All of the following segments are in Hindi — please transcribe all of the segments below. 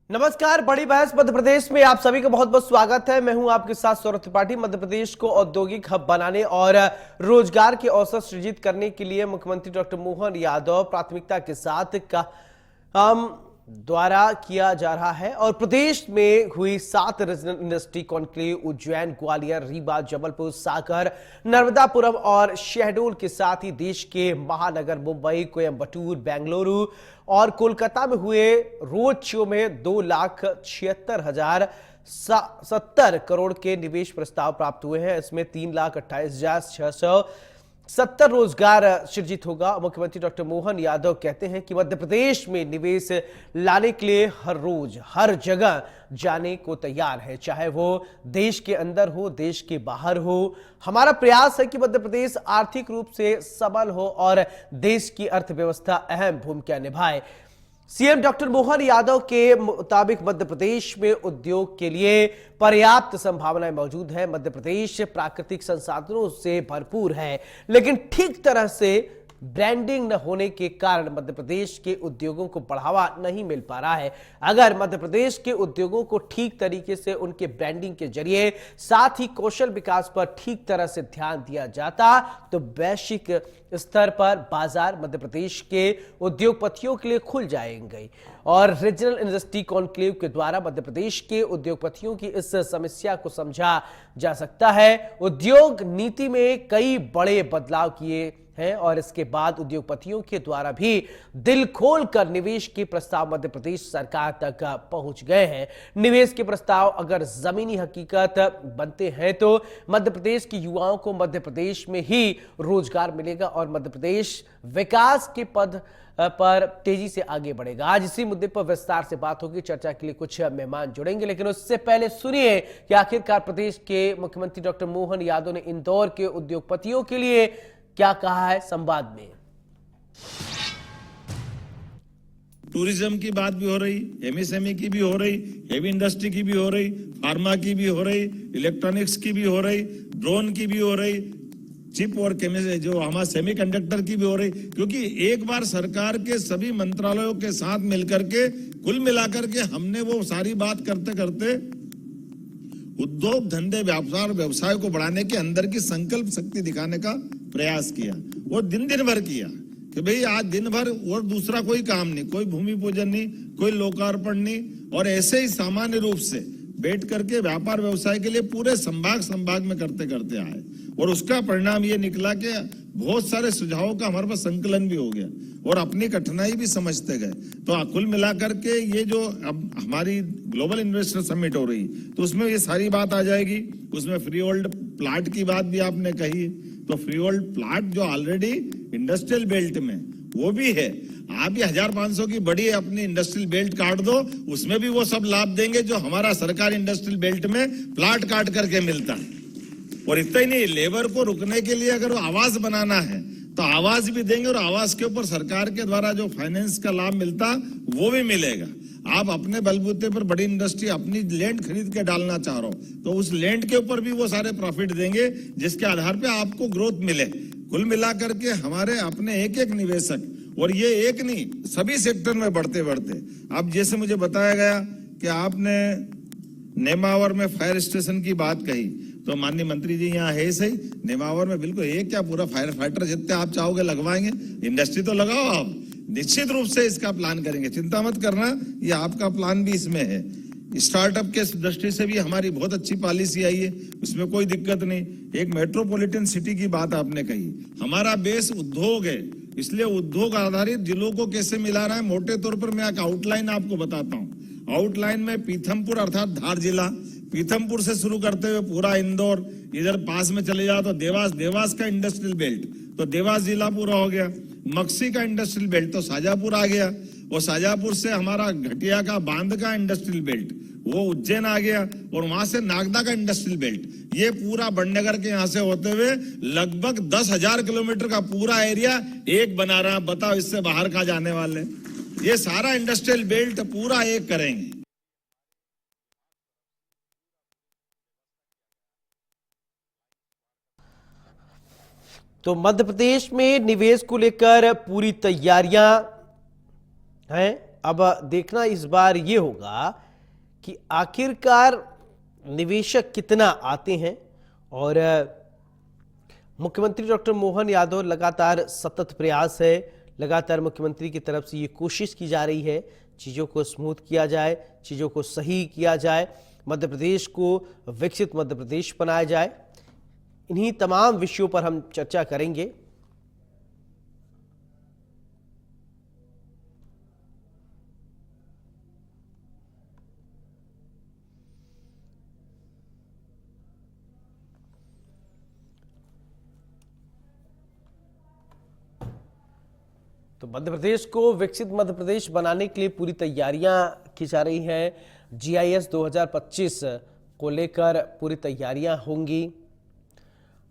नमस्कार। बड़ी बहस मध्य प्रदेश में आप सभी का बहुत बहुत स्वागत है। मैं हूं आपके साथ सौरभ त्रिपाठी। मध्य प्रदेश को औद्योगिक हब बनाने और रोजगार के अवसर सृजित करने के लिए मुख्यमंत्री डॉक्टर मोहन यादव प्राथमिकता के साथ काम द्वारा किया जा रहा है और प्रदेश में हुई 7 regional industry conclave Ujjain, Gwalior, Rewa, Jabalpur, Sagar, Narmadapuram और शहडोल के साथ ही देश के महानगर मुंबई, कोयंबटूर, बेंगलुरु और कोलकाता में हुए रोड शो में 2,76,070 करोड़ के निवेश प्रस्ताव प्राप्त हुए हैं। इसमें 3,28,670 रोजगार सृजित होगा। मुख्यमंत्री डॉक्टर मोहन यादव कहते हैं कि मध्य प्रदेश में निवेश लाने के लिए हर रोज हर जगह जाने को तैयार है, चाहे वो देश के अंदर हो, देश के बाहर हो। हमारा प्रयास है कि मध्य प्रदेश आर्थिक रूप से सबल हो और देश की अर्थव्यवस्था अहम भूमिका निभाए। सीएम डॉक्टर मोहन यादव के मुताबिक मध्य प्रदेश में उद्योग के लिए पर्याप्त संभावनाएं मौजूद है। मध्य प्रदेश प्राकृतिक संसाधनों से भरपूर है, लेकिन ठीक तरह से ब्रांडिंग न होने के कारण मध्य प्रदेश के उद्योगों को बढ़ावा नहीं मिल पा रहा है। अगर मध्य प्रदेश के उद्योगों को ठीक तरीके से उनके ब्रांडिंग के जरिए साथ ही कौशल विकास पर ठीक तरह से ध्यान दिया जाता तो वैश्विक स्तर पर बाजार मध्य प्रदेश के उद्योगपतियों के लिए खुल जाएंगे और रीजनल इंडस्ट्री कॉन्क्लेव के द्वारा मध्य प्रदेश के उद्योगपतियों की इस समस्या को समझा जा सकता है। उद्योग नीति में कई बड़े बदलाव किए हैं और इसके बाद उद्योगपतियों के द्वारा भी दिल खोलकर निवेश के प्रस्ताव मध्य प्रदेश सरकार तक पहुंच गए हैं। निवेश के प्रस्ताव अगर जमीनी हकीकत बनते हैं तो मध्य प्रदेश के युवाओं को मध्य प्रदेश में ही रोजगार मिलेगा और मध्य प्रदेश विकास के पद पर तेजी से आगे बढ़ेगा। आज इसी मुद्दे पर विस्तार से बात होगी। चर्चा के लिए कुछ मेहमान जुड़ेंगे, लेकिन उससे पहले सुनिए कि आखिरकार प्रदेश के मुख्यमंत्री डॉक्टर मोहन यादव ने इंदौर के उद्योगपतियों के लिए क्या कहा है संवाद में। टूरिज्म की बात भी हो रही, एमएसएमई की भी हो रही, हेवी इंडस्ट्री की भी हो रही, फार्मा की भी हो रही, इलेक्ट्रॉनिक्स की भी हो रही, ड्रोन की भी हो रही, चिप और केमिस्ट्री जो हमारा सेमीकंडक्टर की भी हो रही। क्योंकि एक बार सरकार के सभी मंत्रालयों के साथ मिलकर के कुल मिलाकर के हमने वो सारी बात करते करते उद्योग धंधे व्यापार व्यवसाय को बढ़ाने के अंदर की संकल्प शक्ति दिखाने का प्रयास किया। वो दिन भर किया कि भाई आज दिन भर और दूसरा कोई काम नहीं, कोई भूमि पूजन नहीं, कोई लोकार्पण नहीं, और ऐसे ही सामान्य रूप से बैठ करके व्यापार व्यवसाय के लिए पूरे संभाग में करते करते आए और उसका परिणाम ये निकला कि बहुत सारे सुझावों का हमारे पास संकलन भी हो गया और अपनी कठिनाई भी समझते गए। तो कुल मिलाकर के ये जो अब हमारी ग्लोबल इन्वेस्टर समिट हो रही तो उसमें ये सारी बात आ जाएगी। उसमें फ्री होल्ड प्लाट की बात भी आपने कही, तो फ्री होल्ड प्लाट जो ऑलरेडी इंडस्ट्रियल बेल्ट में वो भी है, आप ये 1500 की बड़ी अपनी इंडस्ट्रियल बेल्ट काट दो, उसमें भी वो सब लाभ देंगे जो हमारा सरकारी इंडस्ट्रियल बेल्ट में प्लाट काट करके मिलता है। और इतना ही नहीं, लेबर को रुकने के लिए अगर आवास बनाना है तो आवास भी देंगे और आवास के ऊपर सरकार के द्वारा जो फाइनेंस का लाभ मिलता वो भी मिलेगा। आप अपने बलबूते पर बड़ी इंडस्ट्री अपनी लैंड खरीद के डालना चाह रहे हो तो उस लैंड के ऊपर भी वो सारे प्रॉफिट देंगे जिसके आधार पे आपको ग्रोथ मिले। कुल मिलाकर के हमारे अपने एक एक निवेशक, और ये एक नहीं सभी सेक्टर में बढ़ते बढ़ते, अब जैसे मुझे बताया गया कि आपने नेमावर में फायर स्टेशन की बात कही, तो माननीय मंत्री जी यहाँ है सही, नेमावर में बिल्कुल एक क्या पूरा फायर फाइटर जितने आप चाहोगे लगवाएंगे, इंडस्ट्री तो लगाओ आप, निश्चित रूप से इसका प्लान करेंगे, चिंता मत करना, ये आपका प्लान भी इसमें है। स्टार्टअप के दृष्टि से भी हमारी बहुत अच्छी पॉलिसी आई है, उसमें कोई दिक्कत नहीं। एक मेट्रोपॉलिटन सिटी की बात आपने कही, हमारा बेस उद्योग है, इसलिए उद्योग आधारित जिलों को कैसे मिला रहा है, मोटे तौर पर मैं एक आउटलाइन आपको बताता हूँ। आउटलाइन में पीथमपुर अर्थात धार जिला, पीथमपुर से शुरू करते हुए पूरा इंदौर, इधर पास में चले जाओ तो देवास का इंडस्ट्रियल बेल्ट, तो देवास जिला पूरा हो गया। मक्सी का इंडस्ट्रियल बेल्ट तो शाजापुर आ गया, और शाजापुर से हमारा घटिया का बांध का इंडस्ट्रियल बेल्ट वो उज्जैन आ गया, और वहां से नागदा का इंडस्ट्रियल बेल्ट, ये पूरा बड़नगर के यहाँ से होते हुए लगभग 10,000 किलोमीटर का पूरा एरिया एक बना रहा। बताओ इससे बाहर कहाँ जाने वाले, ये सारा इंडस्ट्रियल बेल्ट पूरा एक करेंगे। तो मध्य प्रदेश में निवेश को लेकर पूरी तैयारियां हैं। अब देखना इस बार ये होगा कि आखिरकार निवेशक कितना आते हैं। और मुख्यमंत्री डॉक्टर मोहन यादव लगातार सतत प्रयास है, लगातार मुख्यमंत्री की तरफ से ये कोशिश की जा रही है चीज़ों को स्मूथ किया जाए, चीज़ों को सही किया जाए, मध्य प्रदेश को विकसित मध्य प्रदेश बनाया जाए। इन्हीं तमाम विषयों पर हम चर्चा करेंगे। तो मध्य प्रदेश को विकसित मध्य प्रदेश बनाने के लिए पूरी तैयारियां की जा रही हैं। जीआईएस 2025 को लेकर पूरी तैयारियां होंगी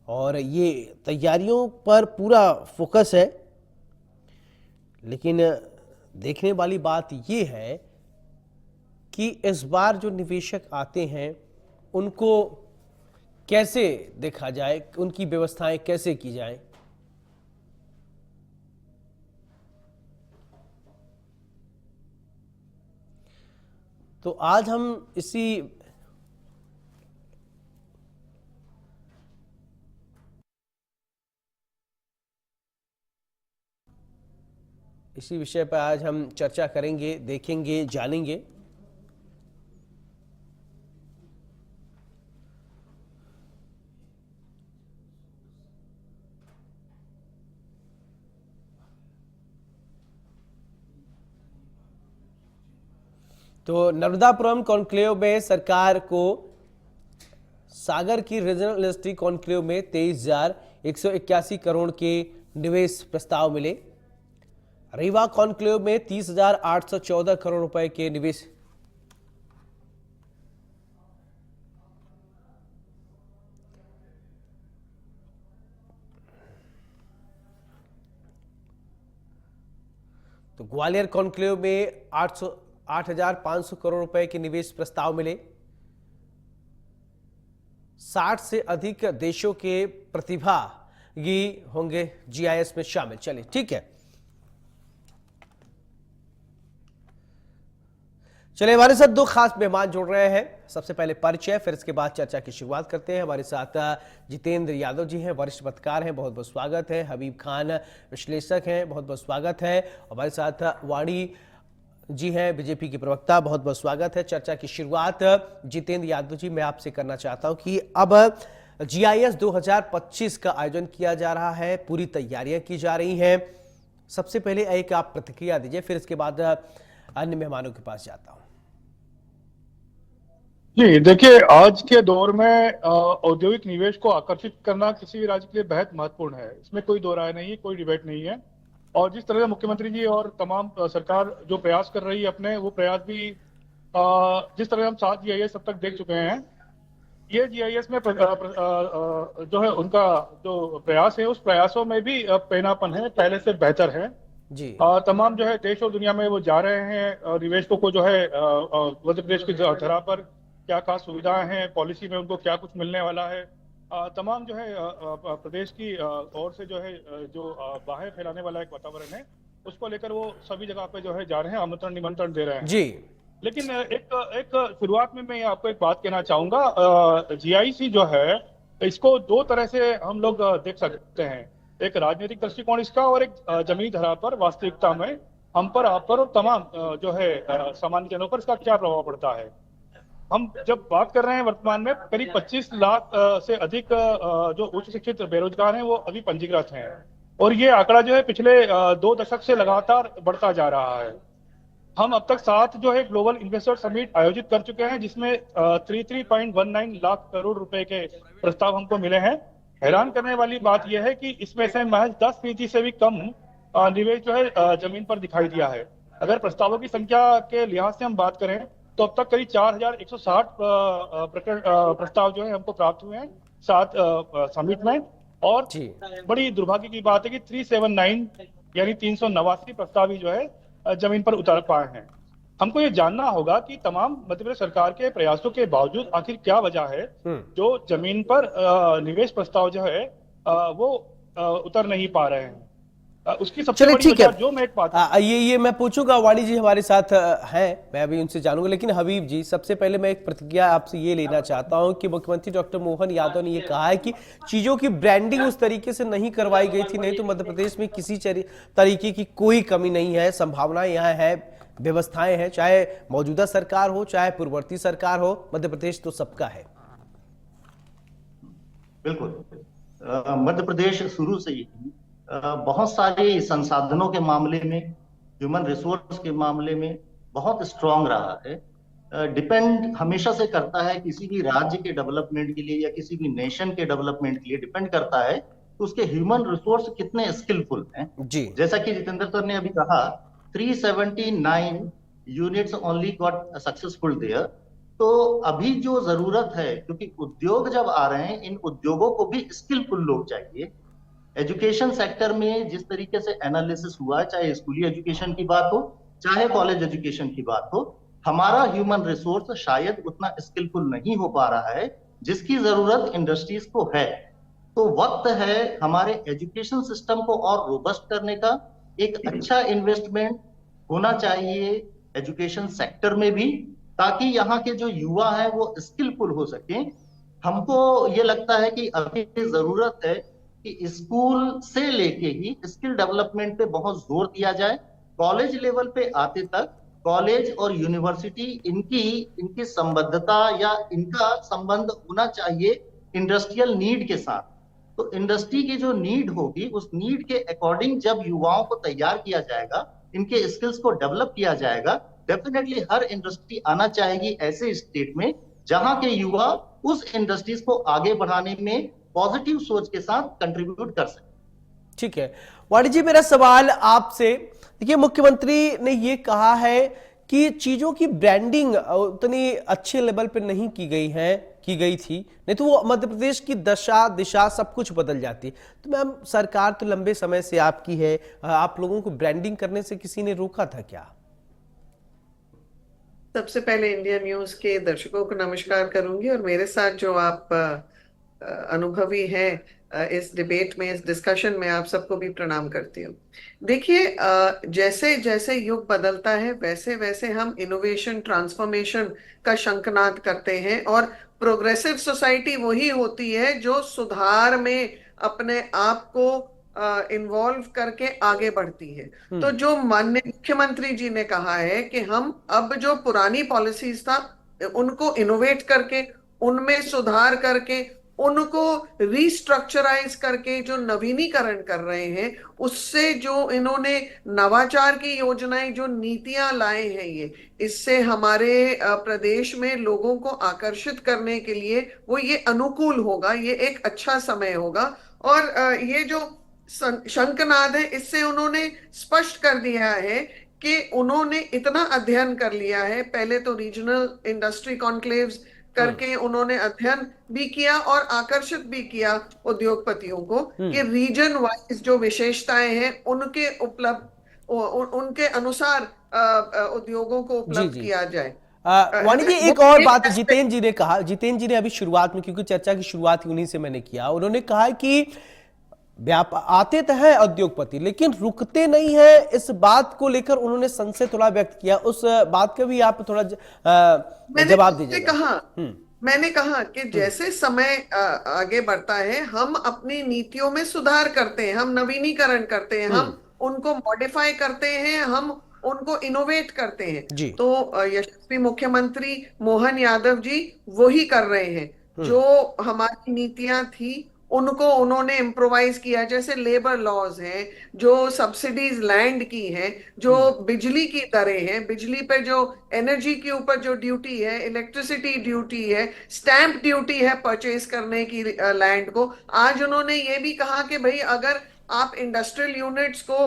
और ये तैयारियों पर पूरा फोकस है। लेकिन देखने वाली बात ये है कि इस बार जो निवेशक आते हैं उनको कैसे देखा जाए, उनकी व्यवस्थाएं कैसे की जाए। तो आज हम इसी विषय पर आज हम चर्चा करेंगे, देखेंगे, जानेंगे। तो नर्मदापुरम कॉन्क्लेव में सरकार को सागर की रीजनल इंडस्ट्री कॉन्क्लेव में 23,181 करोड़ के निवेश प्रस्ताव मिले। रीवा कॉन्क्लेव में 30,814 करोड़ रुपए के निवेश। तो ग्वालियर कॉन्क्लेव में 8,500 करोड़ रुपए के निवेश प्रस्ताव मिले। 60 से अधिक देशों के प्रतिभागी होंगे जीआईएस में शामिल। चलिए ठीक है, चलिए हमारे साथ दो खास मेहमान जुड़ रहे हैं। सबसे पहले परिचय, फिर इसके बाद चर्चा की शुरुआत करते हैं। हमारे साथ जितेंद्र यादव जी हैं, वरिष्ठ पत्रकार हैं, बहुत बहुत स्वागत है। हबीब खान विश्लेषक हैं, बहुत बहुत स्वागत है। हमारे साथ वाणी जी हैं, बीजेपी की प्रवक्ता, बहुत बहुत स्वागत है। चर्चा की शुरुआत जितेंद्र यादव जी मैं आपसे करना चाहता हूं कि अब जीआईएस 2025 का आयोजन किया जा रहा है, पूरी तैयारियां की जा रही हैं। सबसे पहले एक आप प्रतिक्रिया दीजिए, फिर इसके बाद अन्य मेहमानों के पास जाता हूं। जी देखिए, आज के दौर में औद्योगिक निवेश को आकर्षित करना किसी भी राज्य के लिए बेहद महत्वपूर्ण है। इसमें कोई दो राय नहीं है, कोई डिबेट नहीं है। और जिस तरह से मुख्यमंत्री जी और तमाम सरकार जो प्रयास कर रही है अपने, वो प्रयास भी जिस तरह हम 7 जीआईएस अब तक देख चुके हैं, ये जीआईएस में जो है उनका जो प्रयास है, उस प्रयासों में भी पैनापन है, पहले से बेहतर है जी। तमाम जो है देश और दुनिया में वो जा रहे हैं। निवेशकों को जो है मध्य प्रदेश की धरा पर क्या खास सुविधाएं हैं, पॉलिसी में उनको क्या कुछ मिलने वाला है, तमाम जो है प्रदेश की ओर से जो है जो बाहर फैलाने वाला एक वातावरण है, उसको लेकर वो सभी जगह पे जो है जा रहे हैं, आमंत्रण निमंत्रण दे रहे हैं जी। लेकिन एक शुरुआत में मैं आपको एक बात कहना चाहूंगा। जीआईसी जो है इसको दो तरह से हम लोग देख सकते हैं, एक राजनीतिक दृष्टिकोण इसका और एक जमीनी धरा पर वास्तविकता में हम पर, आप पर और तमाम जो है सामान्य जनों पर इसका क्या प्रभाव पड़ता है। हम जब बात कर रहे हैं वर्तमान में करीब 25 लाख से अधिक जो उच्च शिक्षित बेरोजगार हैं वो अभी पंजीकृत हैं, और ये आंकड़ा जो है पिछले 2 दशक से लगातार बढ़ता जा रहा है। हम अब तक 7 जो है ग्लोबल इन्वेस्टर समिट आयोजित कर चुके हैं, जिसमें 33.19 लाख करोड़ रुपए के प्रस्ताव हमको मिले हैं। हैरान करने वाली बात यह है कि इसमें से महज 10% से भी कम निवेश जो है जमीन पर दिखाई दिया है। अगर प्रस्तावों की संख्या के लिहाज से हम बात करें तो अब तक करीब 4,160 प्रस्ताव जो है हमको प्राप्त हुए हैं 7 समिट में। और बड़ी दुर्भाग्य की बात है कि 379 यानी 389 प्रस्ताव ही जो है जमीन पर उतर पाए हैं। हमको ये जानना होगा कि तमाम मध्य प्रदेश सरकार के प्रयासों के बावजूद आखिर क्या वजह है जो जमीन पर निवेश प्रस्ताव जो है वो उतर नहीं पा रहे हैं। उसकी सबसे चलिए बड़ी ठीक है। वजह जो मैं एक बात ये मैं पूछूंगा, वाणी जी हमारे साथ हैं, मैं अभी उनसे जानूंगा, लेकिन हबीब जी सबसे पहले मैं एक प्रतिक्रिया आपसे ये लेना चाहता हूं कि मुख्यमंत्री डॉक्टर मोहन यादव ने ये कहा है कि चीजों की ब्रांडिंग उस तरीके से नहीं करवाई गई थी, नहीं तो मध्य प्रदेश में किसी तरीके की कोई कमी नहीं है, संभावनाएं यहाँ है, व्यवस्थाएं हैं, चाहे मौजूदा सरकार हो चाहे पूर्ववर्ती सरकार हो, मध्य प्रदेश तो सबका है। बिल्कुल। मध्य प्रदेश शुरू से ही बहुत सारे संसाधनों के मामले में, ह्यूमन रिसोर्स के मामले में बहुत स्ट्रांग रहा है। डिपेंड हमेशा से करता है किसी भी राज्य के डेवलपमेंट के लिए या किसी भी नेशन के डेवलपमेंट के लिए, डिपेंड करता है कि उसके ह्यूमन रिसोर्स कितने स्किलफुल हैं। जी, जैसा कि जितेंद्र सर ने अभी कहा, 379 units only got successful there. तो अभी जो जरूरत है, क्योंकि उद्योग जब आ रहे हैं, इन उद्योगों को भी स्किलफुल लोग चाहिए। एजुकेशन सेक्टर में जिस तरीके से एनालिसिस हुआ, चाहे स्कूली एजुकेशन की बात हो चाहे कॉलेज एजुकेशन की बात हो, हमारा ह्यूमन रिसोर्स शायद उतना स्किलफुल नहीं हो पा रहा है जिसकी जरूरत इंडस्ट्रीज को है। तो वक्त है हमारे एजुकेशन सिस्टम को और रोबस्ट करने का। एक अच्छा इन्वेस्टमेंट होना चाहिए एजुकेशन सेक्टर में भी, ताकि यहाँ के जो युवा हैं वो स्किलफुल हो सके। हमको ये लगता है कि अभी जरूरत है कि स्कूल से लेके ही स्किल डेवलपमेंट पे बहुत जोर दिया जाए। कॉलेज लेवल पे आते तक कॉलेज और यूनिवर्सिटी इनकी संबद्धता या इनका संबंध होना चाहिए इंडस्ट्रियल नीड के साथ। तो इंडस्ट्री की जो नीड होगी, उस नीड के अकॉर्डिंग जब युवाओं को तैयार किया जाएगा, इनके स्किल्स को डेवलप किया जाएगा, डेफिनेटली हर इंडस्ट्री आना चाहेगी ऐसे स्टेट में जहां के युवा उस इंडस्ट्रीज को आगे बढ़ाने में पॉजिटिव सोच के साथ कंट्रीब्यूट कर सके। ठीक है वाणी जी, मेरा सवाल आपसे, देखिए मुख्यमंत्री ने ये कहा है कि चीजों की ब्रांडिंग उतनी अच्छे लेवल पे नहीं की गई थी, नहीं तो वो मध्य प्रदेश की दशा दिशा सब कुछ बदल जाती। तो मैम, सरकार तो लंबे समय से आपकी है, आप लोगों को ब्रांडिंग करने से किसी ने रोका था क्या? सबसे पहले इंडिया न्यूज के दर्शकों को नमस्कार करूंगी, और मेरे साथ जो आप अनुभवी हैं इस डिबेट में, इस डिस्कशन में, आप सबको भी प्रणाम करती हूँ। देखिए, जैसे जैसे युग बदलता है वैसे वैसे हम इनोवेशन, ट्रांसफॉर्मेशन का शंखनाद करते हैं, और प्रोग्रेसिव सोसाइटी वही होती है जो सुधार में अपने आप को इन्वॉल्व करके आगे बढ़ती है। तो जो माननीय मुख्यमंत्री जी ने कहा है कि हम अब जो पुरानी पॉलिसीज था उनको इनोवेट करके, उनमें सुधार करके, उनको रिस्ट्रक्चराइज करके जो नवीनीकरण कर रहे हैं, उससे जो इन्होंने नवाचार की योजनाएं, जो नीतियां लाए हैं, इससे हमारे प्रदेश में लोगों को आकर्षित करने के लिए वो ये अनुकूल होगा, ये एक अच्छा समय होगा। और ये जो शंखनाद है, इससे उन्होंने स्पष्ट कर दिया है कि उन्होंने इतना अध्ययन कर लिया है। पहले तो रीजनल इंडस्ट्री कॉन्क्लेव्स करके उन्होंने अध्ययन भी किया और आकर्षित भी किया उद्योगपतियों को कि रीजन वाइज जो विशेषताएं हैं उनके अनुसार उद्योगों को उपलब्ध किया जाए। वाणी जी, एक और बात जितेंद्र जी ने कहा, जितेंद्र जी ने अभी शुरुआत में, क्योंकि चर्चा की शुरुआत उन्हीं से मैंने किया, उन्होंने कहा कि आते तो हैं उद्योगपति लेकिन रुकते नहीं है। इस बात को लेकर उन्होंने संशय थोड़ा व्यक्त किया, उस बात का भी आप थोड़ा जवाब दीजिएगा। मैंने कहा कि जैसे समय आगे बढ़ता है, हम अपनी नीतियों में सुधार करते हैं, हम नवीनीकरण करते हैं, हम उनको मॉडिफाई करते हैं, हम उनको इनोवेट करते हैं। तो यशस्वी मुख्यमंत्री मोहन यादव जी वही कर रहे हैं। जो हमारी नीतियां थी उनको उन्होंने इम्प्रोवाइज किया, जैसे लेबर लॉज हैं, जो सब्सिडीज लैंड की हैं, जो बिजली की दरें हैं, बिजली पे जो एनर्जी के ऊपर जो ड्यूटी है, इलेक्ट्रिसिटी ड्यूटी है, स्टैंप ड्यूटी है परचेज करने की लैंड को। आज उन्होंने ये भी कहा कि भाई अगर आप इंडस्ट्रियल यूनिट्स को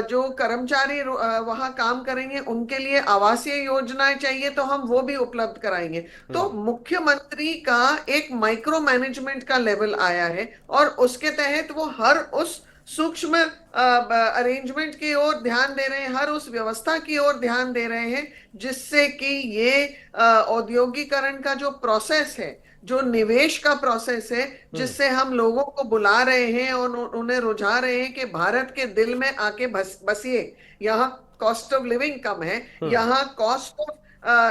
जो कर्मचारी वहां काम करेंगे उनके लिए आवासीय योजनाएं चाहिए तो हम वो भी उपलब्ध कराएंगे। तो मुख्यमंत्री का एक माइक्रो मैनेजमेंट का लेवल आया है और उसके तहत वो हर उस सूक्ष्म अरेंजमेंट की ओर ध्यान दे रहे हैं, हर उस व्यवस्था की ओर ध्यान दे रहे हैं जिससे कि ये औद्योगिकरण का जो प्रोसेस है, जो निवेश का प्रोसेस है, जिससे हम लोगों को बुला रहे हैं और उन्हें रुझा रहे हैं कि भारत के दिल में आके बसिए। यहाँ कॉस्ट ऑफ लिविंग कम है, यहाँ कॉस्ट ऑफ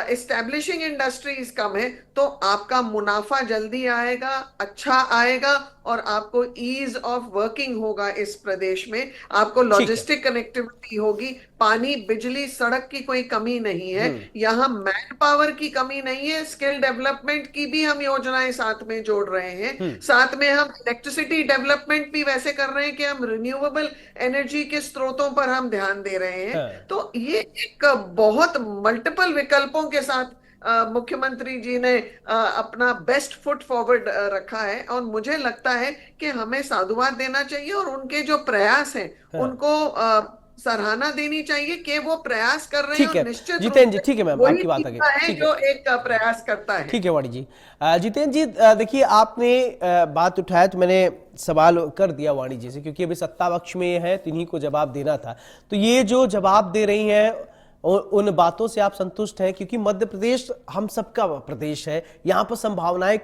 एस्टेब्लिशिंग इंडस्ट्रीज कम है, तो आपका मुनाफा जल्दी आएगा, अच्छा आएगा, और आपको ईज ऑफ वर्किंग होगा इस प्रदेश में, आपको लॉजिस्टिक कनेक्टिविटी होगी, पानी, बिजली, सड़क की कोई कमी नहीं है, यहाँ मैन पावर की कमी नहीं है, स्किल डेवलपमेंट की भी हम योजनाएं साथ में जोड़ रहे हैं, साथ में हम इलेक्ट्रिसिटी डेवलपमेंट भी वैसे कर रहे हैं कि हम रिन्यूएबल एनर्जी के स्रोतों पर हम ध्यान दे रहे हैं। तो ये एक बहुत मल्टीपल विकल्पों के साथ मुख्यमंत्री जी ने अपना बेस्ट फुट फॉरवर्ड रखा है, और मुझे लगता है कि हमें साधुवाद देना चाहिए और उनके जो प्रयास हैं उनको सराहना देनी चाहिए कि वो प्रयास कर रहे हैं। ठीक है निश्चित जितेंद्र जी, ठीक है मैम, आपकी बात आगे है जो एक प्रयास करता है। ठीक है वाणी जी। जितेंद्र जी, देखिए आपने बात उठाया तो मैंने सवाल कर दिया वाणी जी से, क्योंकि अभी सत्ता पक्ष में है तो इन्हीं को जवाब देना था। तो ये जो जवाब दे रही हैं उन बातों से आप संतुष्ट हैं? क्योंकि मध्य प्रदेश हम सबका प्रदेश है, यहाँ पर संभावनाएं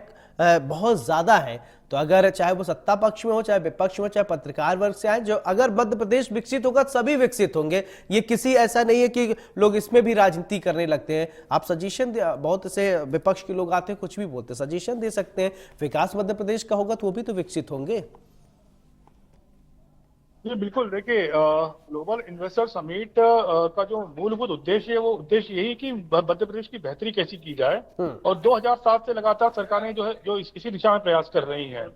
बहुत ज्यादा है। तो अगर चाहे वो सत्ता पक्ष में हो, चाहे विपक्ष में हो, चाहे पत्रकार वर्ग से आए, जो अगर मध्य प्रदेश विकसित होगा सभी विकसित होंगे। ये किसी ऐसा नहीं है कि लोग इसमें भी राजनीति करने लगते हैं। आप सजेशन, बहुत से विपक्ष के लोग आते हैं कुछ भी बोलते हैं, सजेशन दे सकते हैं। विकास मध्य प्रदेश का होगा तो वो भी तो विकसित होंगे। ये बिल्कुल, देखिए ग्लोबल इन्वेस्टर समिट का जो मूलभूत उद्देश्य है, वो उद्देश्य यही कि मध्य प्रदेश की बेहतरी कैसी की जाए, और 2007 से लगातार सरकारें जो है इसी दिशा में प्रयास कर रही हैं।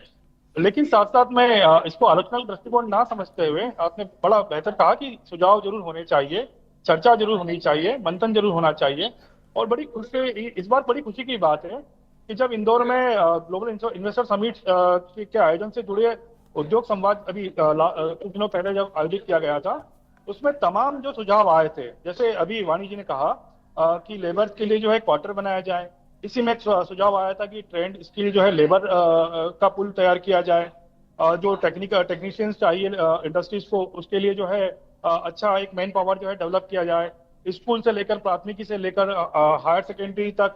लेकिन साथ साथ में इसको आलोचनात्मक दृष्टिकोण ना समझते हुए, आपने बड़ा बेहतर कहा कि सुझाव जरूर होने चाहिए, चर्चा जरूर होनी चाहिए, मंथन जरूर होना चाहिए। और बड़ी खुशी, इस बार बड़ी खुशी की बात है कि जब इंदौर में ग्लोबल इन्वेस्टर समिट के आयोजन से जुड़े उद्योग संवाद अभी कुछ दिनों पहले जब आयोजित किया गया था, उसमें तमाम जो सुझाव आए थे, जैसे अभी वाणी जी ने कहा कि लेबर के लिए जो है क्वार्टर बनाया जाए। इसी में एक सुझाव आया था कि ट्रेंड स्किल जो है लेबर का पूल तैयार किया जाए, जो टेक्नीशियंस चाहिए इंडस्ट्रीज को, उसके लिए जो है अच्छा एक मैन पावर जो है डेवलप किया जाए। स्कूल से लेकर, प्राथमिकी से लेकर हायर सेकेंडरी तक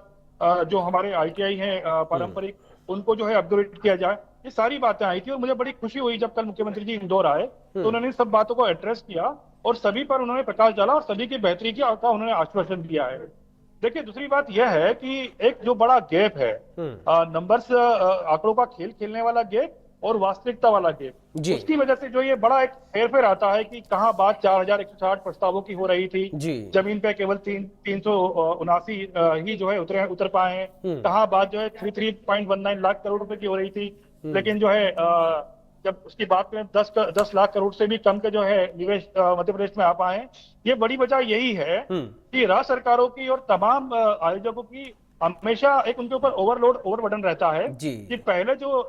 जो हमारे ITI हैं पारंपरिक, उनको जो है अपग्रेड किया जाए। ये सारी बातें आई थी और मुझे बड़ी खुशी हुई जब कल मुख्यमंत्री जी इंदौर आए तो उन्होंने सब बातों को एड्रेस किया और सभी पर उन्होंने प्रकाश डाला और सभी की बेहतरी का उन्होंने आश्वासन दिया है। देखिए, दूसरी बात यह है कि एक जो बड़ा गैप है, नंबर्स, आंकड़ों का खेल खेलने वाला गैप और वास्तविकता वाला गैप, उसकी वजह से जो ये बड़ा एक हेरफेर आता है कि कहाँ बात 4160 प्रस्तावों की हो रही थी, जमीन पे केवल 379 ही जो है उतर पाए हैं, कहाँ बात जो है 33.19 लाख करोड़ रुपए की हो रही थी, लेकिन जो है जब उसकी बात करें 10 लाख करोड़ से भी कम के जो है निवेश मध्य प्रदेश में आ पाए हैं। ये बड़ी वजह यही है कि राज्य सरकारों की और तमाम आयोजकों की हमेशा एक उनके ऊपर ओवरबर्डन रहता है कि पहले जो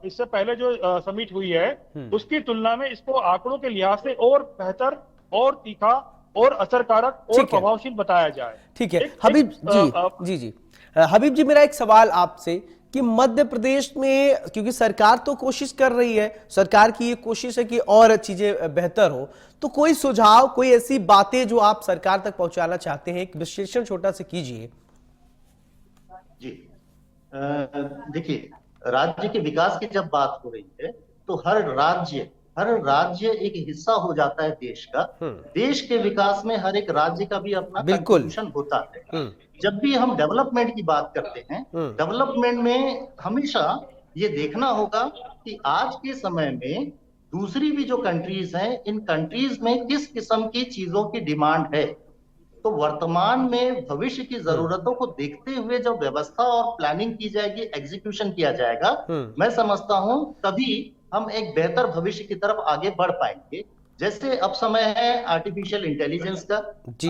इससे पहले जो समिट हुई है उसकी तुलना में इसको आंकड़ों के लिहाज से और बेहतर और तीखा और असरकारक और प्रभावशील बताया जाए। ठीक है हबीब जी, जी हबीब जी, मेरा एक सवाल आपसे कि मध्य प्रदेश में, क्योंकि सरकार तो कोशिश कर रही है, सरकार की ये कोशिश है कि और चीजें बेहतर हो, तो कोई सुझाव, कोई ऐसी बातें जो आप सरकार तक पहुंचाना चाहते हैं, एक विश्लेषण छोटा सा कीजिए। जी, देखिए, राज्य के विकास की जब बात हो रही है तो हर राज्य एक हिस्सा हो जाता है देश का। देश के विकास में हर एक राज्य का भी अपना कंट्रीब्यूशन होता है। जब भी हम डेवलपमेंट की बात करते हैं, डेवलपमेंट में हमेशा ये देखना होगा कि आज के समय में दूसरी भी जो कंट्रीज हैं, इन कंट्रीज में किस किस्म की चीजों की डिमांड है। तो वर्तमान में भविष्य की जरूरतों को देखते हुए जब व्यवस्था और प्लानिंग की जाएगी, एग्जीक्यूशन किया जाएगा, मैं समझता हूं तभी हम एक बेहतर भविष्य की तरफ आगे बढ़ पाएंगे। जैसे अब समय है आर्टिफिशियल इंटेलिजेंस का,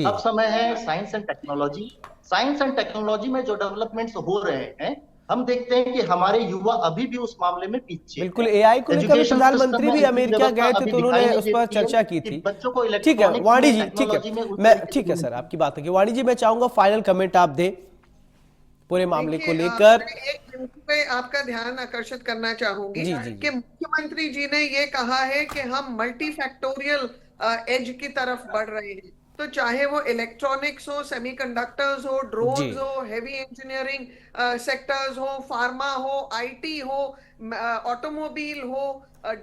अब समय है science and technology. Science and technology में जो डेवलपमेंट्स हो रहे हैं, हम देखते हैं कि हमारे युवा अभी भी उस मामले में पीछे। बिल्कुल, AI को लेकर प्रधानमंत्री भी अमेरिका गए थे तो उन्होंने उस पर चर्चा की थी। बच्चों को ठीक है वाणी जी, ठीक है सर, आपकी बात है। वाणी जी, मैं चाहूंगा फाइनल कमेंट आप दें पूरे मामले को लेकर। एक बिंदु पे आपका ध्यान आकर्षित करना चाहूंगी कि मुख्यमंत्री जी ने ये कहा है कि हम मल्टी फैक्टोरियल एज की तरफ बढ़ रहे हैं। तो चाहे वो इलेक्ट्रॉनिक्स हो, सेमीकंडक्टर्स हो, जी। ड्रोन्स हो, हेवी इंजीनियरिंग सेक्टर्स हो, फार्मा हो, आईटी हो, ऑटोमोबाइल हो,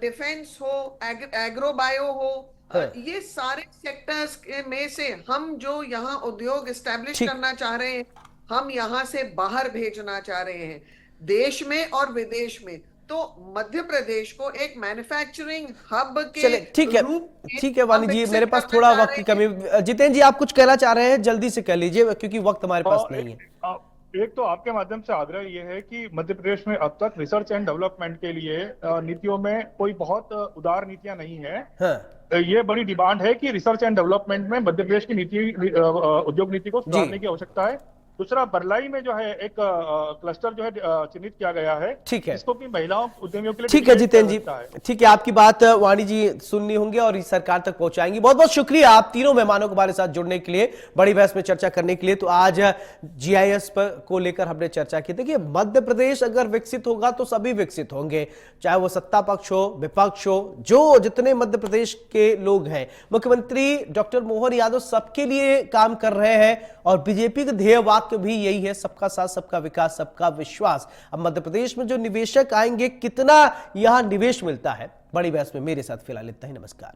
डिफेंस हो, एग्रो बायो हो, हाँ, ये सारे सेक्टर्स में से हम जो यहाँ उद्योग एस्टेब्लिश ठीक। करना चाह रहे हैं, हम यहाँ से बाहर भेजना चाह रहे हैं, देश में और विदेश में। तो मध्य प्रदेश को एक मैन्युफैक्चरिंग हब के चले, ठीक है। रूप में ठीक है वाणी हम जी, विकसित मेरे पास करना थोड़ा चाह वक्त की रहे हैं। कमी। जितेंद्र जी, आप कुछ कहना चाह रहे हैं, जल्दी से कह लीजिए क्योंकि वक्त हमारे पास और नहीं है। एक तो आपके माध्यम से आग्रह ये है कि मध्य प्रदेश में अब तक रिसर्च एंड डेवलपमेंट के लिए नीतियों में कोई बहुत उदार नीतियां नहीं है। हाँ ये बड़ी डिमांड है कि रिसर्च एंड डेवलपमेंट में मध्य प्रदेश की उद्योग नीति को जी, सुधारने की आवश्यकता है। दूसरा, बरलाई में जो है एक क्लस्टर जो है चिन्हित किया गया है, ठीक है। इसको भी महिलाओं उद्यमियों के लिए ठीक है डिक्लेयर किया जितेंद्र सकता है। जी, ठीक है, आपकी बात वाणी जी सुननी होंगी और इस सरकार तक पहुंचाएंगी। बहुत बहुत शुक्रिया आप तीनों मेहमानों को हमारे साथ जुड़ने के लिए, बड़ी बहस में चर्चा करने के लिए। तो आज जीआईएस पर को लेकर हमने चर्चा की। देखिए, मध्य प्रदेश अगर विकसित होगा तो सभी विकसित होंगे, चाहे वो सत्ता पक्ष हो, विपक्ष हो, जो जितने मध्य प्रदेश के लोग हैं। मुख्यमंत्री डॉक्टर मोहन यादव सबके लिए काम कर रहे हैं और बीजेपी का ध्येय वाक्य भी यही है, सबका साथ, सबका विकास, सबका विश्वास। अब मध्य प्रदेश में जो निवेशक आएंगे, कितना यहां निवेश मिलता है, बड़ी बहस में मेरे साथ फिलहाल इतना ही। नमस्कार।